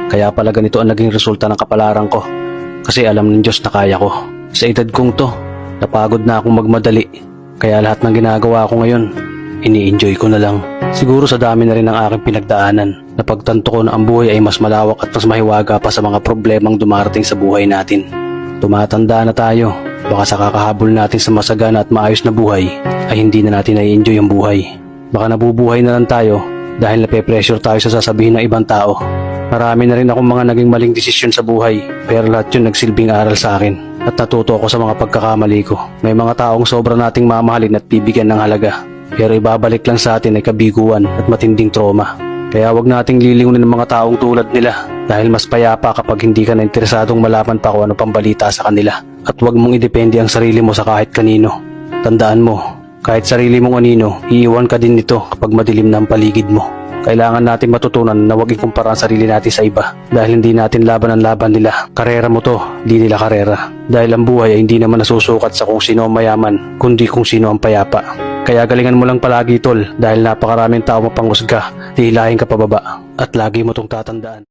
Kaya pala ganito ang naging resulta ng kapalaran ko. Kasi alam ng Diyos na kaya ko. Sa edad kong to, napagod na akong magmadali. Kaya lahat ng ginagawa ko ngayon, ini-enjoy ko na lang. Siguro sa dami na rin ng aking pinagdaanan, napagtanto ko na ang buhay ay mas malawak at mas mahiwaga pa sa mga problemang dumarating sa buhay natin. Tumatanda na tayo, baka sa kakahabol natin sa masagana at maayos na buhay, ay hindi na natin na-enjoy ang buhay. Baka nabubuhay na lang tayo dahil nape-pressure tayo sa sasabihin ng ibang tao. Marami na rin akong mga naging maling desisyon sa buhay, pero lahat yun nagsilbing aral sa akin at natuto ako sa mga pagkakamali ko. May mga taong sobra nating mamahalin at bibigyan ng halaga, pero ibabalik lang sa atin ay kabiguan at matinding trauma. Kaya wag nating lilingunin ng mga taong tulad nila dahil mas payapa kapag hindi ka na interesadong malaman pa kung ano pang balita sa kanila. At wag mong idepende ang sarili mo sa kahit kanino. Tandaan mo, kahit sarili mong anino, iiwan ka din nito kapag madilim na ang paligid mo. Kailangan natin matutunan na huwag ikumpara ang sarili natin sa iba dahil hindi natin laban ang laban nila. Karera mo to, di nila karera. Dahil ang buhay ay hindi naman nasusukat sa kung sino ang mayaman, kundi kung sino ang payapa. Kaya galingan mo lang palagi tol dahil napakaraming tao mapanghusga, hihilahin ka pababa at lagi mo tong tatandaan.